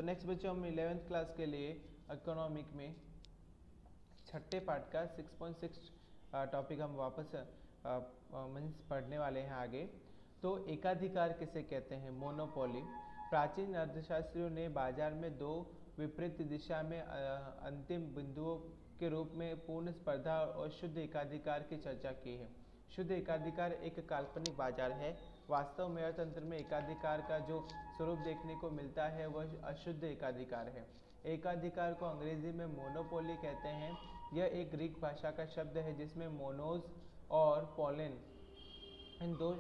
तो नेक्स्ट बच्चों हम 11th क्लास के लिए इकोनॉमिक में छठे पार्ट का 6.6 टॉपिक हम वापस मीन्स पढ़ने वाले हैं आगे। तो एकाधिकार किसे कहते हैं? मोनोपोली। प्राचीन अर्थशास्त्रियों ने बाजार में दो विपरीत दिशा में अंतिम बिंदुओं के रूप में पूर्ण स्पर्धा और शुद्ध एकाधिकार की चर्चा की है। शुद्ध एकाधिकार एक काल्पनिक बाजार है। वास्तव में अर्थतंत्र में एकाधिकार का जो स्वरूप देखने को मिलता है वह अशुद्ध एकाधिकार है। एकाधिकार को अंग्रेजी में मोनोपोली कहते हैं। यह एक ग्रीक भाषा का शब्द है जिसमें मोनोज और पोलेन इन दो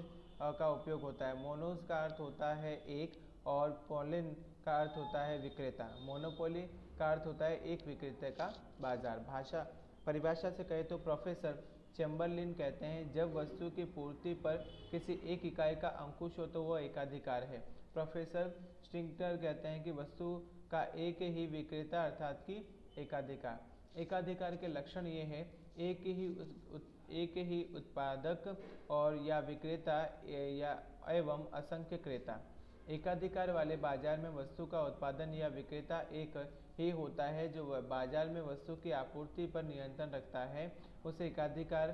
का उपयोग होता है। मोनोज का अर्थ होता है एक और पोलेन का अर्थ होता है विक्रेता। मोनोपोली का अर्थ होता है एक विक्रेता का बाजार। भाषा परिभाषा से कहे तो प्रोफेसर चैम्बरलिन कहते हैं जब वस्तु की पूर्ति पर किसी एक इकाई का अंकुश हो तो वह एकाधिकार है। प्रोफेसर स्टिंगटर कहते हैं कि वस्तु का एक ही विक्रेता अर्थात कि एकाधिकार। एकाधिकार के लक्षण ये है एक ही उत्पादक और या विक्रेता या एवं असंख्य क्रेता। एकाधिकार वाले बाजार में वस्तु का उत्पादन या विक्रेता एक ही होता है जो बाजार में वस्तु की आपूर्ति पर नियंत्रण रखता है उसे एकाधिकार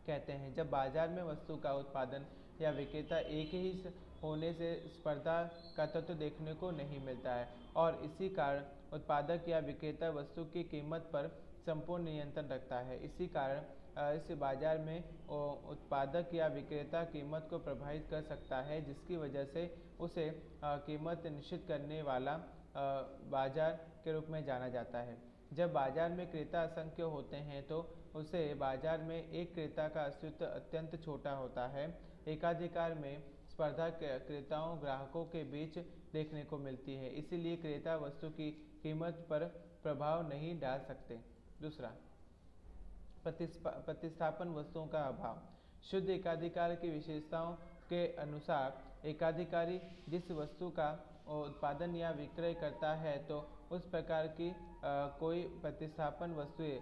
कहते हैं। जब बाजार में वस्तु का उत्पादन या विक्रेता एक ही होने से स्पर्धा का तत्व देखने को नहीं मिलता है और इसी कारण उत्पादक या विक्रेता वस्तु की कीमत पर संपूर्ण नियंत्रण रखता है। इसी कारण इस बाजार में उत्पादक या विक्रेता कीमत को प्रभावित कर सकता है जिसकी वजह से उसे कीमत निश्चित करने वाला बाजार के रूप में जाना जाता है। जब बाजार में क्रेता असंख्य होते हैं तो उसे बाजार में एक क्रेता का अस्तित्व अत्यंत छोटा होता है। एकाधिकार में स्पर्धा क्रेताओं ग्राहकों के बीच देखने को मिलती है, इसीलिए क्रेता वस्तु की कीमत पर प्रभाव नहीं डाल सकते। दूसरा, प्रतिस्थापन वस्तुओं का अभाव। शुद्ध एकाधिकार की विशेषताओं के अनुसार एकाधिकारी जिस वस्तु का उत्पादन या विक्रय करता है तो उस प्रकार की कोई प्रतिस्थापन वस्तुएं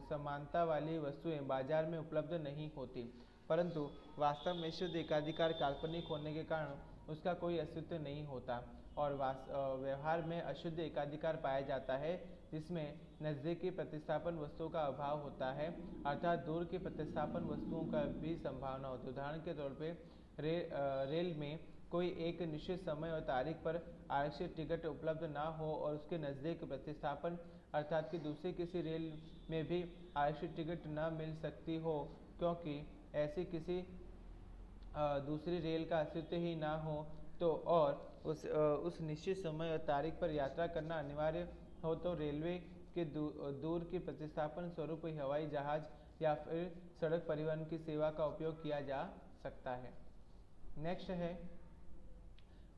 समानता वाली वस्तुएं बाजार में उपलब्ध नहीं होती, परंतु वास्तव में शुद्ध एकाधिकार काल्पनिक होने के कारण उसका कोई अस्तित्व नहीं होता और व्यवहार में अशुद्ध एकाधिकार पाया जाता है जिसमें नज़दीकी प्रतिस्थापन वस्तुओं का अभाव होता है अर्थात दूर की प्रतिस्थापन वस्तुओं का भी संभावना होती है। उदाहरण के तौर पे रेल में कोई एक निश्चित समय और तारीख पर आरक्षित टिकट उपलब्ध ना हो और उसके नज़दीक प्रतिस्थापन अर्थात कि दूसरी किसी रेल में भी आरक्षित टिकट न मिल सकती हो क्योंकि ऐसी किसी दूसरी रेल का अस्तित्व ही ना हो तो और उस निश्चित समय और तारीख पर यात्रा करना अनिवार्य हो तो रेलवे के दूर की प्रतिस्थापन स्वरूप हवाई जहाज या फिर सड़क परिवहन की सेवा का उपयोग किया जा सकता है। नेक्स्ट है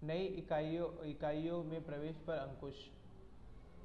नई इकाइयों में प्रवेश पर अंकुश।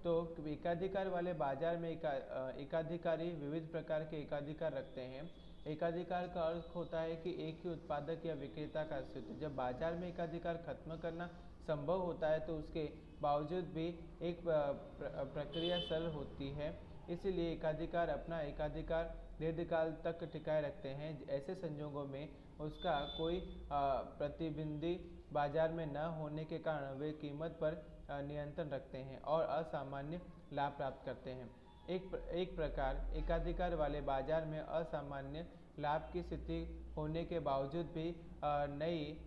तो एकाधिकार वाले बाजार में एकाधिकारी विविध प्रकार के एकाधिकार रखते हैं। एकाधिकार का अर्थ होता है कि एक ही उत्पादक या विक्रेता का अस्तित्व। जब बाजार में एकाधिकार खत्म करना संभव होता है तो उसके बावजूद भी एक प्रक्रिया सरल होती है, इसीलिए एकाधिकार अपना एकाधिकार दीर्घकाल तक टिकाए रखते हैं। ऐसे संजोगों में उसका कोई प्रतिद्वंदी बाजार में न होने के कारण वे कीमत पर नियंत्रण रखते हैं और असामान्य लाभ प्राप्त करते हैं। एक प्रकार एकाधिकार वाले बाजार में असामान्य लाभ की स्थिति होने के बावजूद भी नई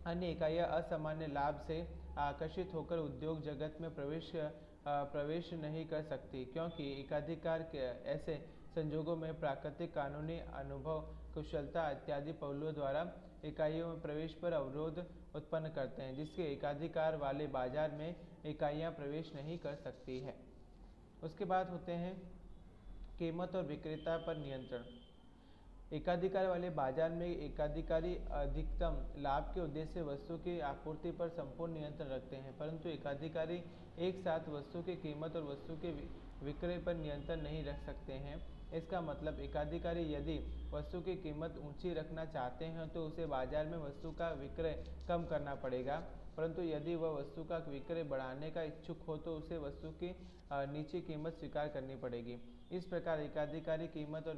अन्य इकाइयाँ असामान्य लाभ से आकर्षित होकर उद्योग जगत में प्रवेश नहीं कर सकती क्योंकि एकाधिकार के ऐसे संजोगों में प्राकृतिक कानूनी अनुभव कुशलता इत्यादि पहलुओं द्वारा इकाइयों में प्रवेश पर अवरोध उत्पन्न करते हैं जिसके एकाधिकार वाले बाजार में इकाइयाँ प्रवेश नहीं कर सकती है। उसके बाद होते हैं कीमत और विक्रेता पर नियंत्रण। एकाधिकार वाले बाजार में एकाधिकारी अधिकतम लाभ के उद्देश्य से वस्तु की आपूर्ति पर संपूर्ण नियंत्रण रखते हैं, परंतु एकाधिकारी एक साथ वस्तु की कीमत और वस्तु के विक्रय पर नियंत्रण नहीं रख सकते हैं। इसका मतलब एकाधिकारी यदि वस्तु की कीमत ऊंची रखना चाहते हैं तो उसे बाजार में वस्तु का विक्रय कम करना पड़ेगा, परंतु यदि वह वस्तु का विक्रय बढ़ाने का इच्छुक हो तो उसे वस्तु की नीची कीमत स्वीकार करनी पड़ेगी। इस प्रकार एकाधिकारी कीमत और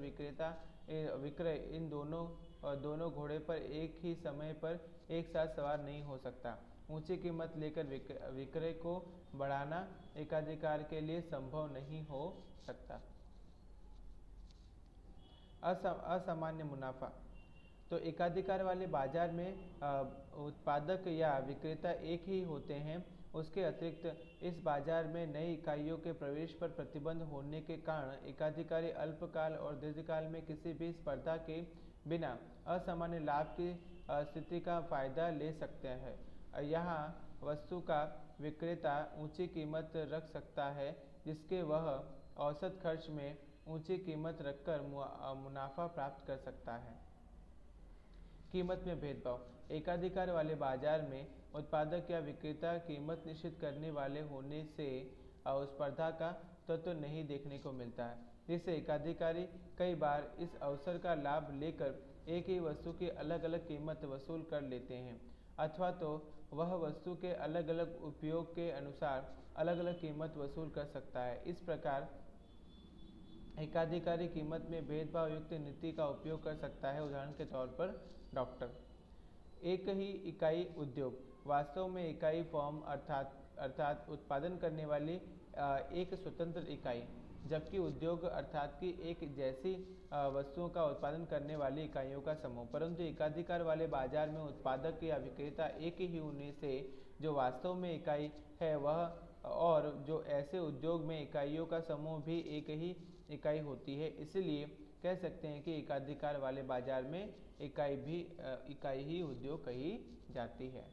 विक्रय इन दोनों घोड़े पर एक ही समय पर एक साथ सवार नहीं हो सकता। ऊंची कीमत लेकर विक्रय को बढ़ाना एकाधिकार के लिए संभव नहीं हो सकता। असामान्य मुनाफा। तो एकाधिकार वाले बाजार में उत्पादक या विक्रेता एक ही होते हैं। उसके अतिरिक्त इस बाजार में नई इकाइयों के प्रवेश पर प्रतिबंध होने के कारण एकाधिकारी अल्पकाल और दीर्घकाल में किसी भी स्पर्धा के बिना असामान्य लाभ की स्थिति का फायदा ले सकते हैं। यहाँ वस्तु का विक्रेता ऊंची कीमत रख सकता है जिसके वह औसत खर्च में ऊंची कीमत रखकर मुनाफा प्राप्त कर सकता है। कीमत में भेदभाव। एकाधिकार वाले बाजार में उत्पादक या विक्रेता कीमत निश्चित करने वाले होने से स्पर्धा का तत्व नहीं देखने को मिलता है, जिससे एकाधिकारी कई बार इस अवसर का लाभ लेकर एक ही वस्तु की अलग अलग कीमत वसूल कर लेते हैं, अथवा तो वह वस्तु के अलग अलग उपयोग के अनुसार अलग अलग कीमत वसूल कर सकता है। इस प्रकार एकाधिकारी कीमत में भेदभाव युक्त नीति का उपयोग कर सकता है। उदाहरण के तौर पर डॉक्टर। एक ही इकाई उद्योग। वास्तव में इकाई फॉर्म अर्थात उत्पादन करने वाली एक स्वतंत्र इकाई, जबकि उद्योग अर्थात कि एक जैसी वस्तुओं का उत्पादन करने वाली इकाइयों का समूह। परंतु एकाधिकार वाले बाजार में उत्पादक या विक्रेता एक ही होने से जो वास्तव में इकाई है वह और जो ऐसे उद्योग में इकाइयों का समूह भी एक ही इकाई होती है। इसलिए कह सकते हैं कि एकाधिकार वाले बाजार में इकाई ही उद्योग कही जाती है।